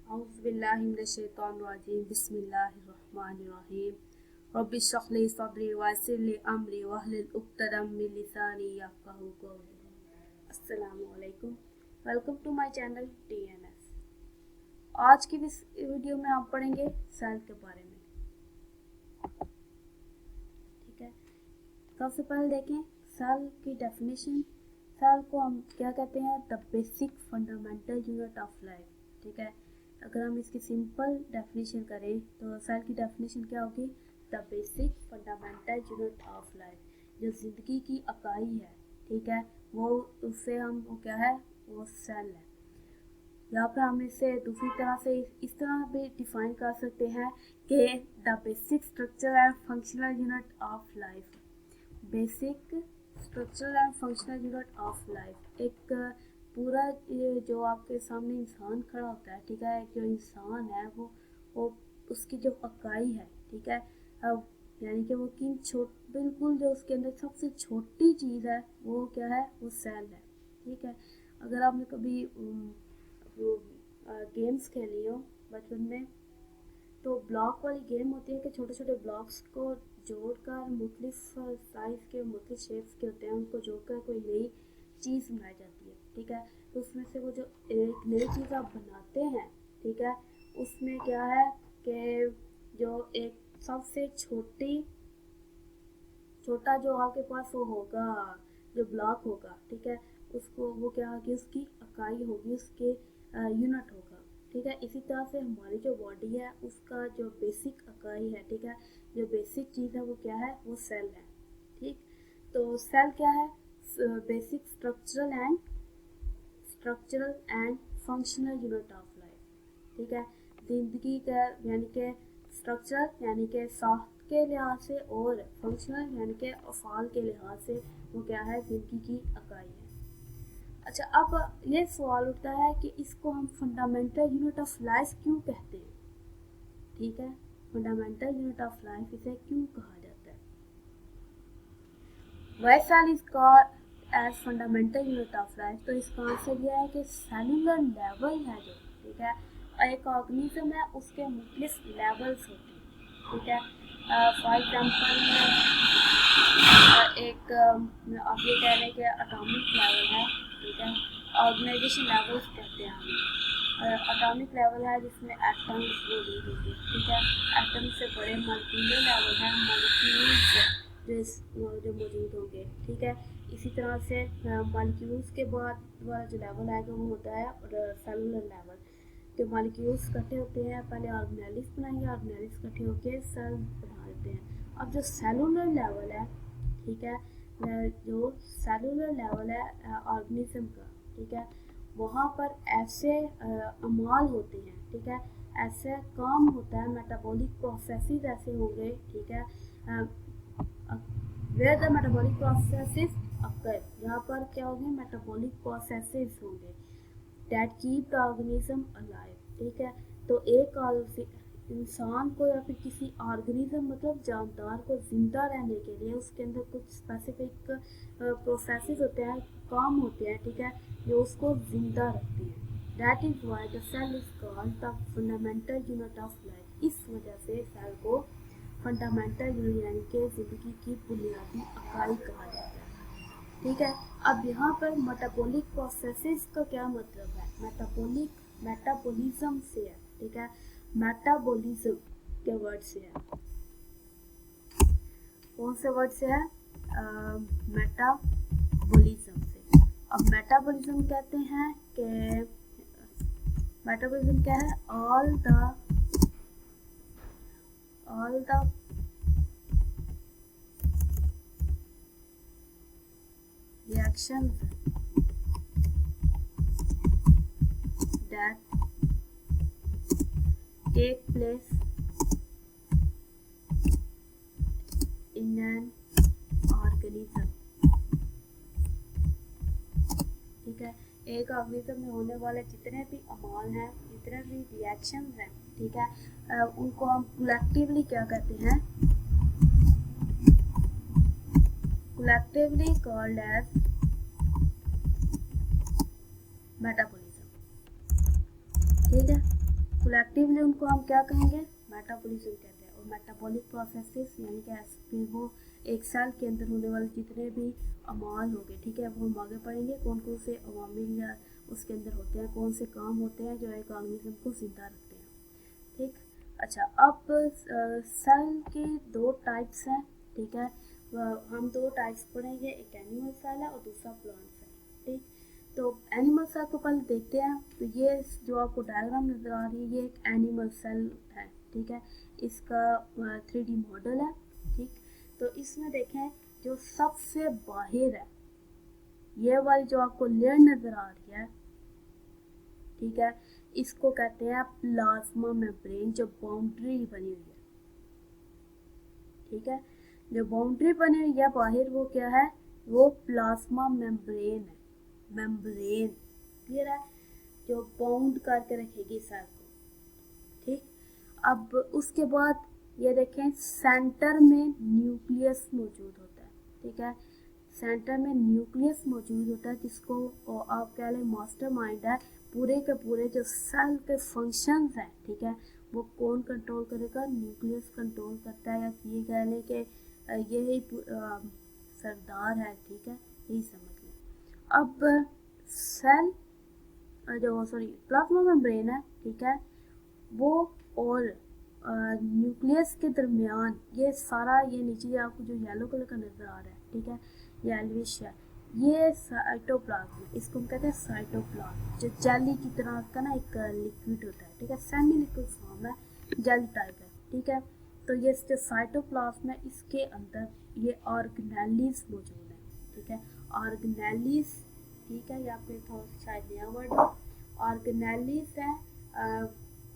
औज़ुबिल्लाहिमिनश्शैतानिर्रजीम बिस्मिल्लाहिर्रहमानिर्रहीम रब्बि इश्रह ली सदरी वयस्सिर ली अमरी वहलुल उक़दतम मिन लिसानी यफ़क़हू क़ौली। अस्सलामु अलैकुम, welcome to my channel TNS। आज की इस वीडियो में हम पढ़ेंगे सेल के बारे में। ठीक है, सबसे पहले देखें सेल की डेफिनेशन। सेल को हम क्या कहते हैं? The basic fundamental unit of life. ठीक है, अगर हम इसकी सिंपल डेफिनेशन करें तो सेल की डेफिनेशन क्या होगी? The basic fundamental unit of life, जो ज़िंदगी की इकाई है। ठीक है, वो उससे हम वो क्या है? वो सेल है। यहाँ पर हम इसे दूसरी तरह से इस तरह भी डिफाइन कर सकते हैं कि the basic structure and functional unit of life. Basic structural and functional unit of life, एक पूरा ये जो आपके सामने इंसान खड़ा होता है। ठीक है, जो इंसान है वो उसकी जो इकाई है। ठीक है, अब यानी कि वो बिल्कुल जो उसके अंदर सबसे छोटी चीज़ है वो क्या है? वो सेल है। ठीक है, अगर आपने कभी वो गेम्स खेली हो बचपन में, तो ब्लॉक वाली गेम होती है कि छोटे छोटे ब्लॉक्स को जोड़कर मुख्तलिफ साइज़ के मुख्तलिफ शेप्स के होते हैं, उनको जोड़कर कोई नई चीज़ बनाई जाती है। ठीक है, तो उसमें से वो जो एक नई चीज़ आप बनाते हैं, ठीक है, उसमें क्या है कि जो एक सबसे छोटा जो आपके पास वो होगा, जो ब्लॉक होगा, ठीक है, उसको वो क्या होगी? उसकी इकाई होगी, उसके यूनिट होगा। ठीक है, इसी तरह से हमारी जो बॉडी है उसका जो बेसिक इकाई है, ठीक है, जो बेसिक चीज़ है वो क्या है? वो सेल है। ठीक, तो सेल क्या है? Basic structural and functional unit of life. ठीक है, जिंदगी का यानी कि स्ट्रक्चर यानी कि साख्त के लिहाज से और फंक्शनल यानी कि अफ़ाल के लिहाज से वो क्या है? जिंदगी की इकाई है। अच्छा, अब ये सवाल उठता है कि इसको हम फंडामेंटल यूनिट ऑफ लाइफ क्यों कहते हैं? ठीक है, फंडामेंटल यूनिट ऑफ लाइफ इसे क्यों कहा जाता है? Why cell is called as fundamental unit of life. तो इसका आंसर यह है कि सेलुलर लेवल है जो, ठीक है, एक ऑर्गेनिज्म है, उसके मुख्तलिफ लेवल्स होते हैं। ठीक है, फॉर एग्जाम्पल एक आप ये कह रहे हैं कि एटॉमिक लेवल है। ठीक है, ऑर्गेनाइजेशन लेवल्स कहते हैं हम। एटॉमिक लेवल है जिसमें एटम्स मौजूद होंगे। ठीक है, एटम से बड़े मॉलिक्यूलर लेवल है, मॉलिक्यूल्स जो मौजूद होंगे। ठीक है, इसी तरह से मॉलिक्यूल्स के बाद वाला जो लेवल आएगा वो होता है सेलुलर लेवल। जो मॉलिक्यूल्स इकट्ठे होते हैं, पहले ऑर्गेनेलिस बनाएंगे, ऑर्गेनेलिस इकट्ठे होकर सेल बना देते हैं। अब जो सेलुलर लेवल है, ठीक है, जो सेलुलर लेवल है ऑर्गेनिज्म का, ठीक है, वहाँ पर ऐसे अमाल होते हैं। ठीक है, ऐसे काम होता है, मेटाबॉलिक प्रोसेसेस ऐसे होंगे। ठीक है, वेयर द मेटाबॉलिक प्रोसेसेस अकर, यहाँ पर क्या होंगे? मेटाबॉलिक प्रोसेसेस होंगे that keep the organism alive. ठीक है, तो एक इंसान को या फिर किसी ऑर्गेनिज्म मतलब जानदार को जिंदा रहने के लिए उसके अंदर कुछ स्पेसिफिक प्रोसेसेस होते हैं, काम होते हैं। ठीक है, जो उसको जिंदा रखते हैं। That is why the cell is called the fundamental unit of life. इस वजह से सेल को फंडामेंटल यूनिट यानी कि ज़िंदगी की बुनियादी इकाई कहा जाता है। ठीक है, अब यहाँ पर मेटाबॉलिक प्रोसेसेस का क्या मतलब है? मेटाबॉलिज्म से है। ठीक है, मेटाबॉलिज्म के वर्ड से है। कौन से वर्ड से है? मेटाबॉलिज्म से। अब मेटाबॉलिज्म कहते हैं कि मेटाबॉलिज्म क्या है? All the reactions that take place in an organism। ठीक है, एक ऑर्गेनिज्म में होने वाले जितने भी अमाल हैं, जितने भी रिएक्शंस हैं, ठीक है, उनको हम कलेक्टिवली क्या कहते हैं? Collectively called as metabolism. ठीक है, कलेक्टिवली उनको हम क्या कहेंगे, मेटाबॉलिज्म कहते हैं। और मेटाबॉलिक प्रोसेसेस यानी कि फिर वो एक सेल के अंदर होने वाले जितने भी अमाल हो गए, ठीक है, वो हम आगे पढ़ेंगे कौन कौन से अवामिल या उसके अंदर होते हैं, कौन से काम होते हैं जो एक ऑर्गेनिज्म को जिंदा रखते हैं। ठीक, अच्छा, अब सेल के दो टाइप्स हैं, ठीक है, हम दो टाइप्स पढ़ेंगे, एक एनिमल सेल है और दूसरा प्लांट सेल। ठीक, तो एनिमल सेल को पहले देखते हैं। तो ये जो आपको डायग्राम नज़र आ रही है ये एक एनिमल सेल है, ठीक है, इसका 3D मॉडल है। ठीक, तो इसमें देखें जो सबसे बाहर है ये वाली जो आपको लेयर नज़र आ रही है, ठीक है, इसको कहते हैं प्लाज्मा मेम्ब्रेन, जो बाउंड्री बनी हुई है। ठीक है, जो बाउंड्री बनी हुई है बाहर वो क्या है, वो प्लाज्मा मेम्ब्रेन है, मेम्ब्रेन, क्लियर है, जो बाउंड करके रखेगी सेल को। ठीक, अब उसके बाद ये देखें सेंटर में न्यूक्लियस मौजूद होता है। ठीक है, सेंटर में न्यूक्लियस मौजूद होता है जिसको आप कह लें मास्टरमाइंड है, पूरे के पूरे जो सेल के फंक्शंस हैं, ठीक है, वो कौन कंट्रोल करेगा, न्यूक्लियस कंट्रोल करता है, या ये कह लें कि यही सरदार है। ठीक है, यही समझ लें। अब सेल जो प्लाज्मा मेम्ब्रेन है, ठीक है, वो और न्यूक्लियस के दरमियान ये सारा, ये नीचे आपको जो येलो कलर का नज़र आ रहा है, ठीक है, येलोविश है, ये साइटोप्लाज्म, इसको हम कहते हैं साइटोप्लाज्म, जो जेली की तरह का ना एक लिक्विड होता है। ठीक है, सेमी लिक्विड फॉर्म है, जेली टाइप है। ठीक है, तो ये जो साइटोप्लाज्म है इसके अंदर ये ऑर्गेनेलिस मौजूद है। ठीक है, ऑर्गेनेलिस, ठीक है, यहाँ पे थोड़ा शायद नया वर्ड है, ऑर्गेनेलिस है।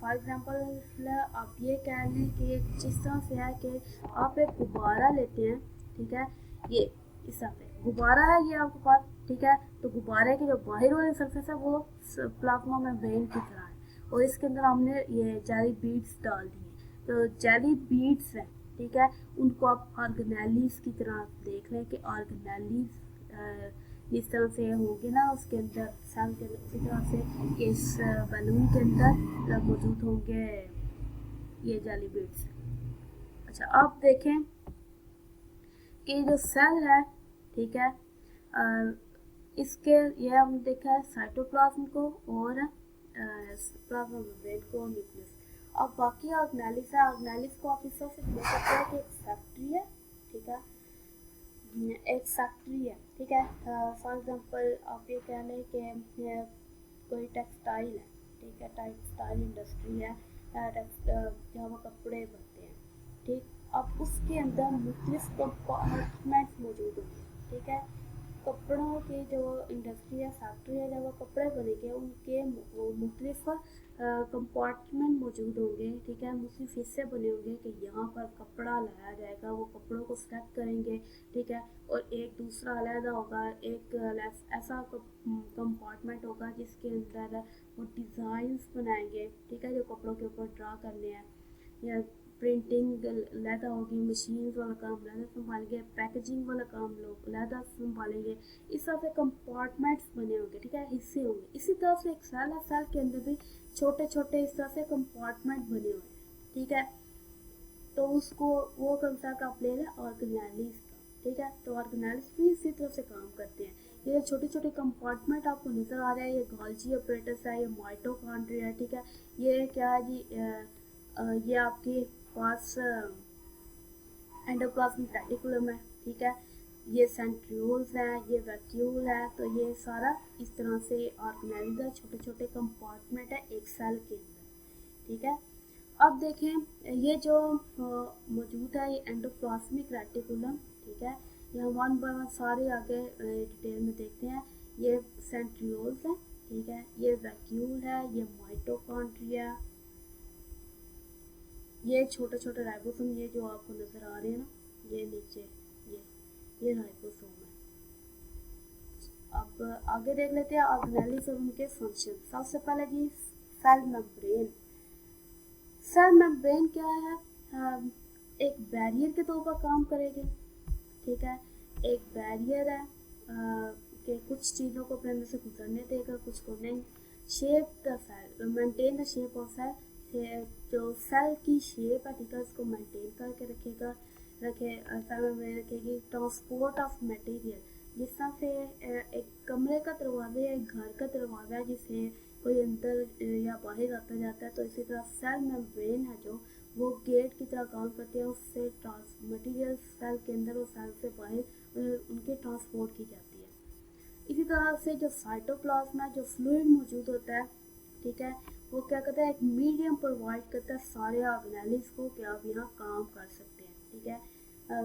फॉर एग्जांपल आप ये कह लें कि जिस तरह से है कि आप एक गुब्बारा लेते हैं, ठीक है, ये इस तरह से गुब्बारा है ये आपके पास, ठीक है, तो गुब्बारे के जो बाहर वाले सरफेस है वो प्लाज्मा मेम्ब्रेन की तरह है, और इसके अंदर हमने ये जेली बीड्स डाल दिए, तो जेली बीड्स हैं, ठीक है, उनको आप ऑर्गेनेलिस की तरह देख लें कि ऑर्गेनेलिस जिस तरह से होंगे ना उसके अंदर सेल के अंदर, उसी तरह से इस बलून के अंदर मौजूद होंगे ये जेली बीड्स। अच्छा, आप देखें कि जो सेल है, ठीक है, इसके ये हम देखा है साइटोप्लाज्म को और प्लाज्मा मेम्ब्रेन को, न्यूक्लियस। अब बाकी ऑर्गेनेलिस है, ऑर्गेनेलिस को आप इस तरह से देख सकते हैं कि एक फैक्ट्री है, ठीक है, एक फैक्ट्री है। ठीक है, फॉर एग्जांपल आप ये कह लें कि कोई टेक्सटाइल है, ठीक है, टेक्सटाइल इंडस्ट्री है, जहाँ वो कपड़े बनते हैं। ठीक, अब उसके अंदर मुख्तलिफ कंपार्टमेंट्स मौजूद होंगे। ठीक है, कपड़ों की जो इंडस्ट्री है, फैक्ट्री है, जब वो कपड़े बनेंगे उनके वो मुख्तलिफ कंपार्टमेंट मौजूद होंगे। ठीक है, मुख्तलिफ हिस्से बने होंगे कि यहाँ पर कपड़ा लाया जाएगा, वो कपड़ों को सेलेक्ट करेंगे। ठीक है, और एक दूसरा अलहदा होगा, एक ऐसा कंपार्टमेंट होगा जिसके अंदर वो डिज़ाइंस बनाएंगे। ठीक है, जो कपड़ों के ऊपर ड्रा करने हैं, या प्रिंटिंग लहदा होगी, मशीन वाला काम लहदा संभालेंगे, पैकेजिंग वाला काम लोग लहदा संभालेंगे। इस तरह से कंपार्टमेंट्स बने होंगे, ठीक है, हिस्से होंगे। इसी तरह से एक सेल है, सेल के अंदर भी छोटे छोटे इस तरह से कंपार्टमेंट बने हुए हैं। ठीक है, तो उसको वो कंसेप्ट आप ले लें ऑर्गेनेलिस का। ठीक है, तो ऑर्गेनेलिस भी इसी तरह से काम करते हैं। ये छोटे छोटे कंपार्टमेंट आपको नज़र आ रहा है, ये गोल्जी अपरेटस है, ये माइटोकॉन्ड्रिया है। ठीक है, ये क्या है जी, ये आपके पास एंडोप्लाज्मिक रेटिकुलम है। ठीक है, ये सेंट्रियोल्स हैं, ये वैक्यूल है, तो ये सारा इस तरह से ऑर्गेनेलिस है, छोटे छोटे कंपार्टमेंट है एक सेल के अंदर। ठीक है, अब देखें ये जो मौजूद है ये एंडोप्लाज्मिक रेटिकुलम। ठीक है, यहाँ वन बाय वन सारे आगे डिटेल में देखते हैं। ये सेंट्रियोल्स है, ठीक है, ये वैक्यूल है, ये माइटोकॉन्ड्रिया, ये छोटे छोटे राइबोसोम, ये जो आपको नज़र आ रहे हैं ना, ये नीचे ये राइबोसोम है। अब आगे देख लेते हैं ऑर्गेनेलिस और उनके फंक्शन। सबसे पहले जी सेल मेम्ब्रेन। सेल मेम्ब्रेन क्या है, एक बैरियर के तौर पर काम करेगी। ठीक है, एक बैरियर है कि कुछ चीज़ों को अपने अंदर से गुजरने देगा, कुछ को नहीं। Shape the cell, maintain the shape of cell, जो सेल की शेप है, ठीक है, उसको मेंटेन करके रखेगी। ट्रांसपोर्ट ऑफ मटेरियल, जिस तरह से एक कमरे का दरवाज़ा या एक घर का दरवाज़ा है जिसे कोई अंदर या बाहर आता जाता है, तो इसी तरह सेल मेम्ब्रेन है जो वो गेट की तरह काम करती है। उससे मटेरियल सेल के अंदर और सेल से बाहर उनकी ट्रांसपोर्ट की जाती है। इसी तरह से जो साइटोप्लाज्म है, जो फ्लूइड मौजूद होता है, ठीक है, वो क्या करता है, एक मीडियम प्रोवाइड करता है सारे ऑर्गेनेल्स को कि आप यहाँ काम कर सकते हैं, ठीक है।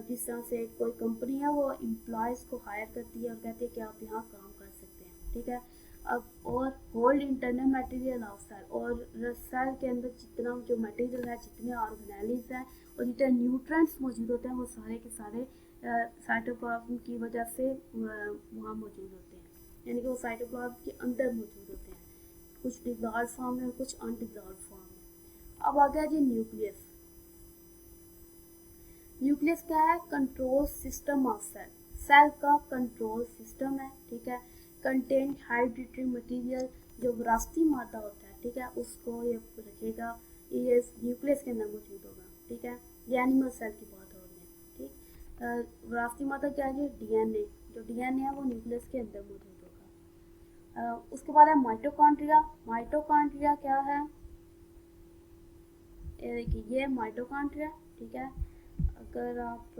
जिस तरह से कोई कंपनी है वो एम्प्लॉयज़ को हायर करती है और कहती है कि आप यहाँ काम कर सकते हैं, ठीक है। अब और hold internal material of cell, और सेल के अंदर जितना जो मटेरियल है, जितने ऑर्गेनेल्स हैं और जितने न्यूट्रिएंट्स मौजूद होते हैं, वो सारे के सारे साइटोप्लाज्म की वजह से वहाँ मौजूद होते हैं, यानी कि वो साइटोप्लाज्म के अंदर मौजूद होते हैं, कुछ डिसॉल्व फॉर्म में और कुछ अनडिसॉल्व फॉर्म में। अब आ गया जी न्यूक्लियस। न्यूक्लियस क्या है, control system of cell, cell का कंट्रोल सिस्टम है, ठीक है। कंटेंट हाइड्रेटेड मटेरियल, जो विरासती मादा होता है, ठीक है, उसको ये रखेगा, ये न्यूक्लियस के अंदर मौजूद होगा, ठीक है। ये एनिमल सेल की बात हो रही है, ठीक। विरासती मादा क्या है, डीएनए, जो डीएनए है वो न्यूक्लियस के अंदर मौजूद होगा। उसके बाद है माइटोकॉन्ड्रिया। माइटोकॉन्ड्रिया क्या है, ये देखिए, ये माइटोकॉन्ड्रिया, ठीक है। अगर आप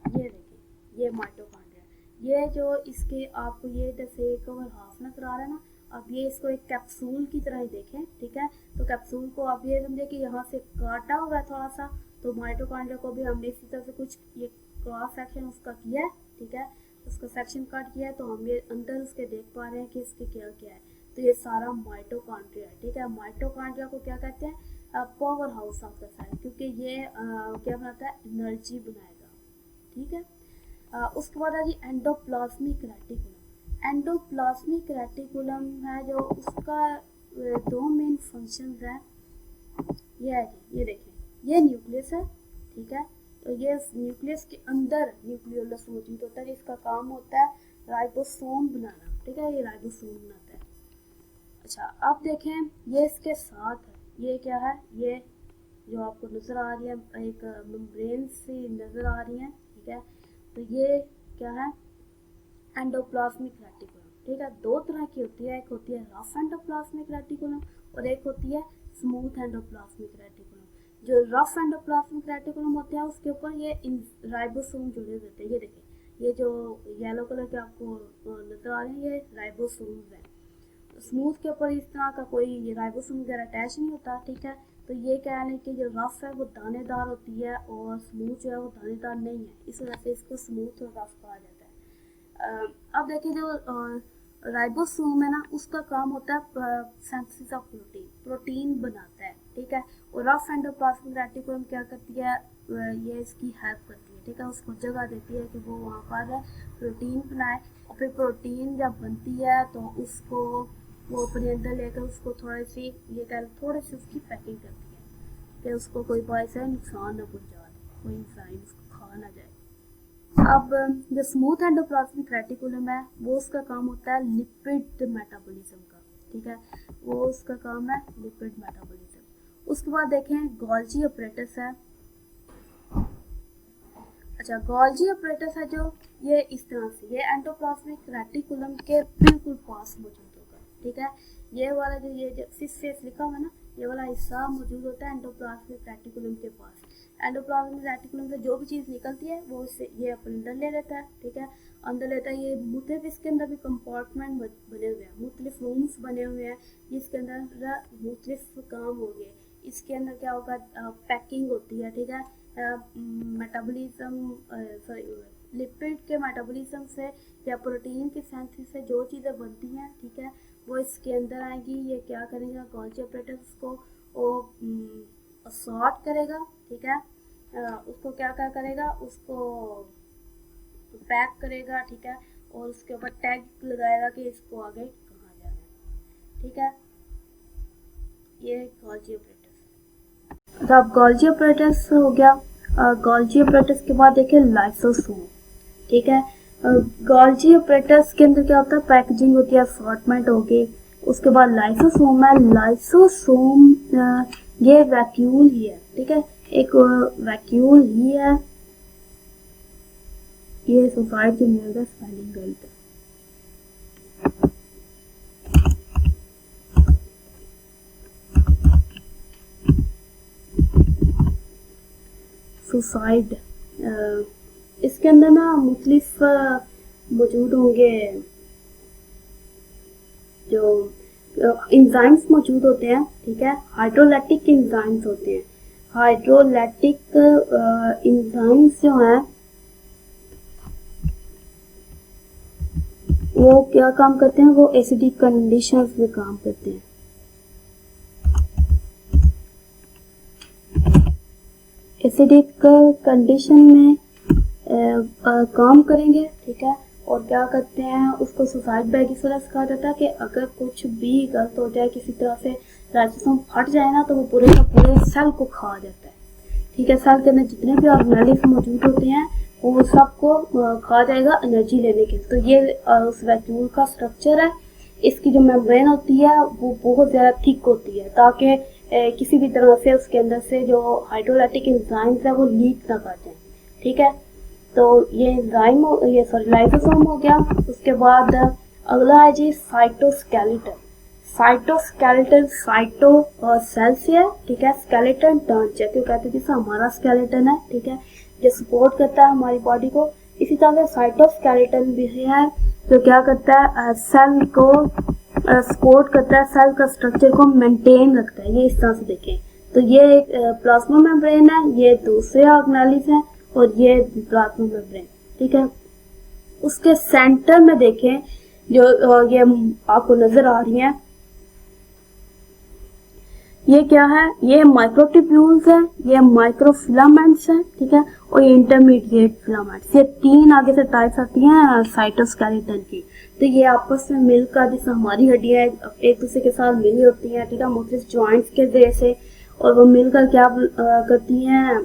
ये देखिए, ये माइटोकॉन्ड्रिया, ये जो इसके आपको ये जैसे कवर हाफ नजर आ रहा है ना, अब ये इसको एक कैप्सूल की तरह ही देखें, ठीक है। तो कैप्सूल को आप ये समझे कि यहाँ से काटा हुआ है थोड़ा सा, तो माइटोकॉन्ड्रिया को भी हमने इसी तरह से कुछ ये क्रॉस सेक्शन उसका किया है, ठीक है, उसका सेक्शन कट किया है, तो हम ये अंदर उसके देख पा रहे हैं कि इसके क्या क्या है। तो ये सारा माइटोकॉन्ड्रिया है, ठीक है। माइटोकॉन्ड्रिया को क्या कहते हैं, power house of the cell, क्योंकि ये क्या बनाता है, एनर्जी बनाएगा, ठीक है। उसके बाद है जी एंडोप्लाज्मिक रेटिकुलम। एंडोप्लाज्मिक रेटिकुलम है जो उसका दो मेन फंक्शंस हैं। ये है जी, ये देखें, ये न्यूक्लियस है, ठीक है। तो ये न्यूक्लियस के अंदर न्यूक्लियोलस मौजूद होता है, जिसका काम होता है राइबोसोम बनाना, ठीक है, ये राइबोसोम बनाता है। अच्छा, अब देखें, ये इसके साथ है, ये क्या है, ये जो आपको नज़र आ रही है, एक मेम्ब्रेन सी नज़र आ रही है, ठीक है। तो ये क्या है, एंडोप्लाज्मिक रेटिकुलम, ठीक है। दो तरह की होती है, एक होती है रफ एंडोप्लाज्मिक रेटिकुलम और एक होती है स्मूथ एंडोप्लाज्मिक रेटिकुलम। जो रफ एंडोप्लाज्मिक रेटिकुलम होते हैं उसके ऊपर ये राइबोसोम जुड़े रहते हैं। ये देखिए, ये जो येलो कलर के आपको नज़र आ रहे हैं, ये राइबोसोम्स हैं। स्मूथ के ऊपर इस तरह का कोई राइबोसोम वगैरह अटैच नहीं होता, ठीक है। तो ये कह लें कि जो रफ है वो दानेदार होती है और स्मूथ जो है वो दानेदार नहीं है, इस वजह से इसको स्मूथ और रफ कहा जाता है। अब देखिए, जो राइबोसोम है ना, उसका काम होता है सिंथेसिस ऑफ प्रोटीन, प्रोटीन बनाता है, ठीक है। और रफ एंडोप्लाज्मिक रेटिकुलम क्या करती है, ये इसकी हेल्प करती है, ठीक है, उसको जगह देती है कि वो वहाँ पर प्रोटीन बनाए। और फिर प्रोटीन जब बनती है तो उसको वो अपने अंदर लेकर उसको थोड़ी सी ये कह थोड़ी सी उसकी पैकिंग करती है कि उसको कोई बाइस है नुकसान न पहुँचा दे, कोई इंसान उसको खा ना जाए। अब जो स्मूथ एंडोप्लाज्मिक रेटिकुलम है वो उसका काम होता है लिपिड मेटाबॉलिज्म का, ठीक है, वो उसका काम है लिपिड मेटाबॉलिज्म। उसके बाद देखें गोल्जी अपरेटस है। अच्छा, गोल्जी अपरेटस है जो ये इस तरह से, ये एंडोप्लाज्मिक रेटिकुलम के बिल्कुल पास मौजूद होगा, ठीक है। ये वाला जो ये जो सिस लिखा हुआ है ना, ये वाला हिस्सा मौजूद होता है एंडोप्लाज्मिक रेटिकुलम के पास। एंडोप्लाज्मिक रेटिकुलम से जो भी चीज़ निकलती है वो इससे ये अपने अंदर ले लेता है, ठीक है, अंदर लेता है। ये मुख्तलिफ इसके अंदर भी कंपार्टमेंट बने हुए हैं, मुख्तलिफ रूम्स बने हुए हैं जिसके अंदर मुख्तलिफ काम हो गए। इसके अंदर क्या होगा, पैकिंग होती है, ठीक है, मेटाबॉलिज्म, सॉरी, लिपिड के मेटाबॉलिज्म से या प्रोटीन के सिंथेसिस से जो चीज़ें बनती हैं, ठीक है, वो इसके अंदर आएगी। ये क्या करेगा, गोल्जी अपरेटस को वो सॉर्ट करेगा, ठीक है, उसको क्या क्या करेगा, उसको पैक करेगा, ठीक है, और उसके ऊपर टैग लगाएगा कि इसको आगे कहाँ जाना है, ठीक है। ये गोल्जी अपरेटस। तो अब गोल्जी अपरेटस हो गया। गोल्जी अपरेटस के बाद देखिए लाइसोसोम, ठीक है। गोल्जी अपरेटस के अंदर क्या होता है, पैकेजिंग होती है, असॉर्टमेंट होगी, उसके बाद लाइसोसोम है। लाइसोसोम ये वैक्यूल ही है, ठीक है, एक वैक्यूल ही है। ये सुसाइड जो मिलेगा स्पेलिंग गलत है। सुसाइड इसके अंदर ना मुख्तलिफ मौजूद होंगे, जो इंजाइम्स मौजूद होते हैं, ठीक है, हाइड्रोलैक्टिक इंजाइम्स होते हैं। हाइड्रोलैक्टिक इंजाइम्स जो हैं वो क्या काम करते हैं, वो एसिडिक कंडीशंस में काम करते हैं। एसिडिक कंडीशन में काम करेंगे, ठीक है, और क्या करते हैं, उसको सुसाइड बाय गिसोलस कहा जाता है कि अगर कुछ भी गलत हो जाए, किसी तरह से लाइसोसोम फट जाए ना, तो वो पूरे का पूरे सेल को खा जाता है, ठीक है। सेल के अंदर जितने भी ऑर्गेनेल्स मौजूद होते हैं वो सबको खा जाएगा एनर्जी लेने के। तो ये उस वैक्यूल का स्ट्रक्चर है। इसकी जो मेम्ब्रेन होती है वो बहुत ज़्यादा थिक होती है, ताकि किसी भी तरह से उसके अंदर से जो हाइड्रोलैक्टिक एंजाइम्स है वो लीक ना कर जाए, ठीक है। तो ये एंजाइम लाइसोसोम हो गया। उसके बाद अगला है जी साइटोस्केलेटन। साइटोस्केलेटन साइटो सेल से है, ठीक है, स्केलेटन ढांचा, क्यों कहते हैं, जैसे हमारा स्केलेटन है, ठीक है, जो सपोर्ट करता है हमारी बॉडी को। इसी तरह से साइटोस्केलेटन भी है जो क्या करता है, सेल को सपोर्ट करता है, सेल का स्ट्रक्चर को मेंटेन रखता है। ये इस तरह से देखें तो ये एक प्लाज्मा मेम्ब्रेन है, ये दूसरे ऑर्गेनेल्स हैं, और ये प्लाज्मा मेम्ब्रेन, ठीक है। उसके सेंटर में देखें जो ये आपको नजर आ रही है, ये क्या है, ये माइक्रोट्यूब्यूल्स है, ये माइक्रोफिलामेंट्स है, ठीक है, और ये इंटरमीडिएट फिलामेंट्स। ये तीन आगे से टाइप्स आती हैं साइटोस्केलेटन की। तो ये आपस में मिलकर, जैसे हमारी हड्डियां एक दूसरे के साथ मिली होती हैं, ठीक है, मुख्तलिफ जॉइंट्स के जैसे, और वो मिलकर क्या करती हैं,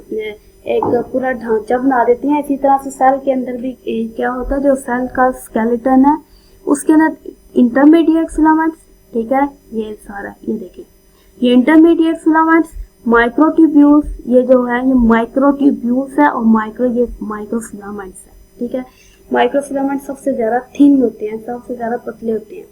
एक पूरा ढांचा बना देती हैं। इसी तरह से सेल के अंदर भी क्या होता है, जो सेल का स्केलेटन है उसके अंदर इंटरमीडिएट फिलामेंट्स, ठीक है, ये सारा ये देखें, ये इंटरमीडिएट फिलामेंट्स, माइक्रोट्यूब्यूल्स, ये जो है ये माइक्रोट्यूब्यूल्स है, और ये माइक्रोफिलामेंट्स है, ठीक है। माइक्रोफिलामेंट्स सबसे ज्यादा थिन होते हैं, सबसे ज्यादा पतले होते हैं,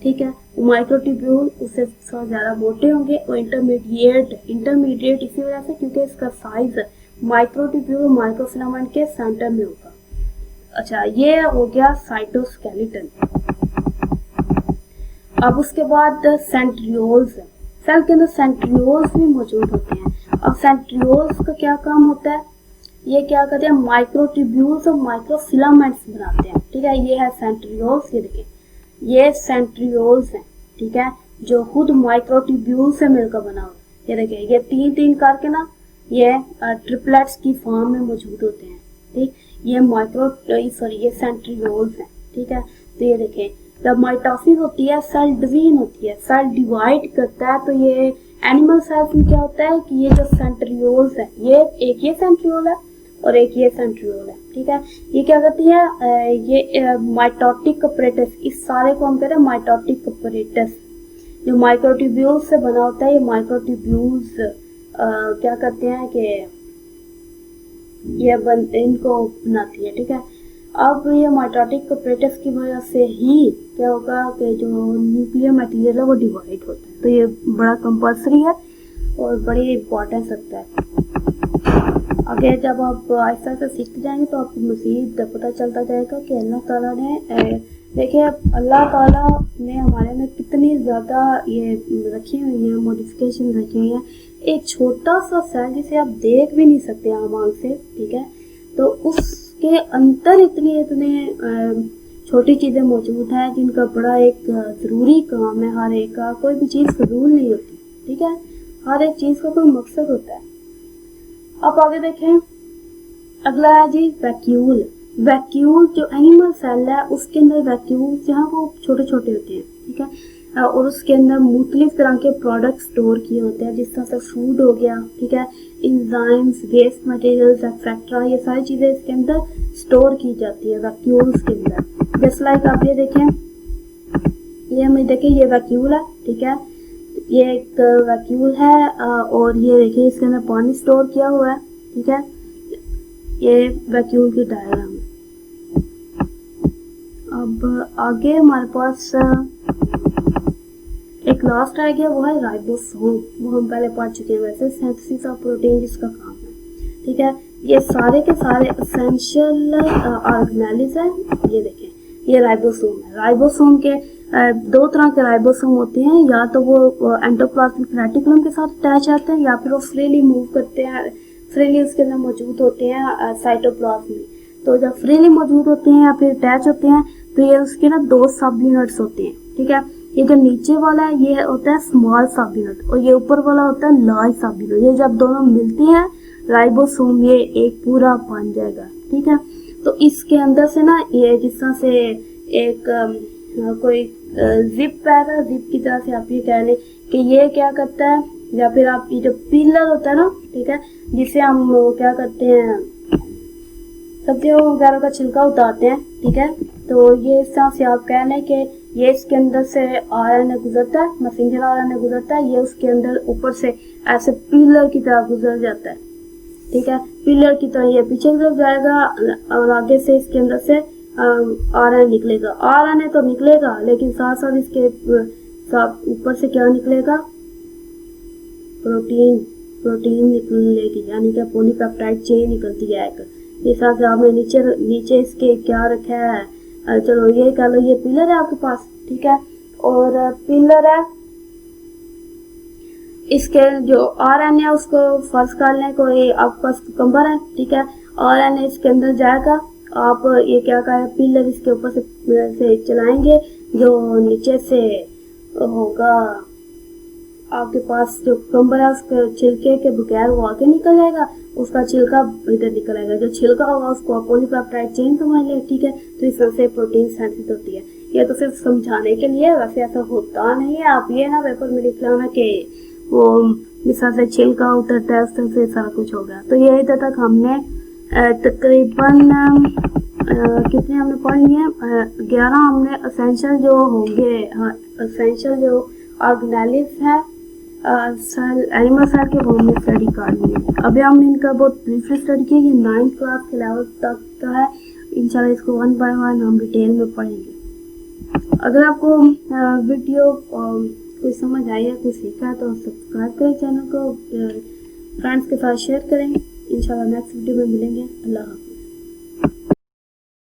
ठीक है। माइक्रोट्यूब्यूल उससे सबसे ज्यादा मोटे होंगे, और इंटरमीडिएट इसी वजह से क्योंकि इसका साइज माइक्रोट्यूब्यूल माइक्रोफिलामेंट के सेंटर में होगा। अच्छा, ये हो गया साइटोस्केलेटन। अब उसके बाद सेंट्रियोल्स है। सेल के अंदर सेंट्रियोल्स भी मौजूद होते हैं। अब सेंट्रियोल्स का क्या काम होता है, ये क्या करते हैं, माइक्रोट्यूब्यूल्स और माइक्रोफिलामेंट्स बनाते हैं, ठीक है। ये है सेंट्रियोल्स, ये देखिए ये सेंट्रियोल्स हैं, ठीक है, जो खुद माइक्रोट्यूब्यूल से मिलकर बना हुआ। ये देखिए ये तीन तीन करके ना ये ट्रिपलेट्स की फॉर्म में मौजूद होते हैं, ठीक। ये सेंट्रियोल्स हैं, ठीक है। तो ये देखिए जब माइटोसिस होती है, सेल डिवीजन होती है, सेल डिवाइड करता है, तो ये एनिमल सेल्स में क्या होता है कि ये जो सेंट्रियोल्स है, ये सेंट्रियोल है और एक ये सेंट्रियोल है, ठीक है। ये क्या करती है, ये माइटोटिक अपरेटस, इस सारे को हम कहते हैं माइटोटिक अपरेटस, जो माइक्रोट्यूब्यूल्स से बना होता है। ये माइक्रोट्यूब्यूल्स क्या करते हैं कि ये इनको बनाती है, ठीक है। अब ये माइटोटिक अपरेटस की वजह से ही क्या होगा कि जो न्यूक्लियर मटेरियल है वो डिवाइड होता है। तो ये बड़ा कंपल्सरी है और बड़ी इम्पोर्टेंस रखता है। आगे जब आप आहिस्ता आहिस्ता सीखते जाएंगे तो आपको मज़ीद पता चलता जाएगा कि अल्लाह ताला ने देखिए अल्लाह ताला ने हमारे में कितनी ज़्यादा ये रखी हुई है, मॉडिफिकेशन रखी हुई है। एक छोटा सा सेल जिसे आप देख भी नहीं सकते आम आँख से, ठीक है, तो उसके अंदर इतने छोटी चीज़ें मौजूद हैं जिनका बड़ा एक ज़रूरी काम है। हर एक का कोई भी चीज़ फजूल नहीं होती, ठीक है, हर एक चीज़ का कोई मकसद होता है। अब आगे देखें, अगला है जी वैक्यूल। वैक्यूल जो एनिमल सेल है उसके अंदर वैक्यूल जो है वो छोटे छोटे होते हैं, ठीक है, और उसके अंदर मुख्तलिफ तरह के प्रोडक्ट स्टोर किए होते हैं, जिस तरह से फूड हो गया, ठीक है, इंजाइम्स, वेस्ट मटेरियल्स एक्सेट्रा, ये सारी चीज़ें इसके अंदर स्टोर की जाती है वैक्यूल्स के अंदर। जस्ट लाइक आप ये देखें, ये हमें देखिए ये वैक्यूल है, ठीक है, ये एक वैक्यूल है और ये देखिए इसके अंदर पानी स्टोर किया हुआ है, ठीक है, ये वैक्यूल की डायग्राम है। अब आगे हमारे पास एक लास्ट रह गया, वो है राइबोसोम, वो हम पहले पढ़ चुके हैं वैसे, सिंथेसिस ऑफ प्रोटीन जिसका काम है, ठीक है। ये सारे के सारे एसेंशियल ऑर्गेनेल्स हैं। ये देखें ये राइबोसोम है। राइबोसोम के दो तरह के राइबोसोम होते हैं, या तो वो एंडोप्लाज्मिक रेटिकुलम के साथ अटैच आते हैं या फिर वो फ्रीली मूव करते हैं, फ्रीली उसके अंदर मौजूद होते हैं साइटोप्लाज्म में। तो जब फ्रीली मौजूद होते हैं या फिर अटैच होते हैं तो ये उसके ना दो सब यूनिट्स होते हैं, ठीक है। ये जो नीचे वाला है ये होता है स्मॉल सब यूनिट और ये ऊपर वाला होता है लार्ज सब यूनिट। ये जब दोनों मिलते हैं राइबोसोम ये एक पूरा बन जाएगा, ठीक है। तो इसके अंदर से ना ये जिस तरह से एक कोई जिप है, जिप की तरह से आप ये कह लें कि ये क्या करता है, या फिर आप ये जो पिलर होता है ना, ठीक है, जिसे हम क्या करते हैं सब्जियों वगैरह का छिलका उतारते हैं, ठीक है। तो ये इस तरह से आप कह लें कि ये इसके अंदर से आरएनए गुजरता है, मैसेंजर आरएनए गुजरता है, ये उसके अंदर ऊपर से ऐसे पिलर की तरह गुजर जाता है, ठीक है। पिलर की तरह ये पीछे की तरफ जाएगा और आगे से इसके अंदर से आरएनए निकलेगा। आरएनए तो निकलेगा लेकिन साथ साथ इसके ऊपर से क्या निकलेगा, प्रोटीन निकलेगी, यानी कि पॉलीपेप्टाइड चेन निकलती है एक। इस हिसाब से आपने नीचे इसके क्या रखा है, चलो ये कह लो ये पिलर है आपके पास, ठीक है। और पिलर है, इसके जो आरएनए है उसको फर्ज कर लें कोई आपके पास कुकम्बर है, ठीक है। आरएनए इसके अंदर जाएगा, आप ये क्या करें पिलर इसके ऊपर से चलाएंगे, जो नीचे से होगा आपके पास जो कुकम्बर है उसके छिलके के बगैर वो आगे निकल जाएगा, उसका छिलका इधर निकल आएगा, जो छिलका होगा उसको आप पॉलीपेप्टाइड चेन समझ लें, ठीक है। तो इस तरह से प्रोटीन सिंथेसिस होती है। ये तो सिर्फ समझाने के लिए, वैसे ऐसा होता नहीं है। आप ये ना पेपर में लिख लेना कि वो जिस तरह से छिलका उतरता है उस तरह से सारा कुछ हो गया। तो ये इधर तक हमने तकरीबन कितने हमने पढ़ी है, 11 हमने एसेंशियल जो होंगे, एसेंशियल जो ऑर्गेनेल्स है एनिमल सेल के वो हमने स्टडी कर ली है। अभी हमने इनका बहुत ब्रीफली स्टडी किया। ये 9th क्लास के लेवल तक का है, इंशाल्लाह इसको 1 by 1 हम डिटेल में पढ़ेंगे। अगर आपको वीडियो कोई समझ आई है, कोई सीखा है तो सब्सक्राइब करें चैनल को, फ्रेंड्स के साथ शेयर करें। इंशाल्लाह नेक्स्ट वीडियो में मिलेंगे। अल्लाह हाफ़िज़।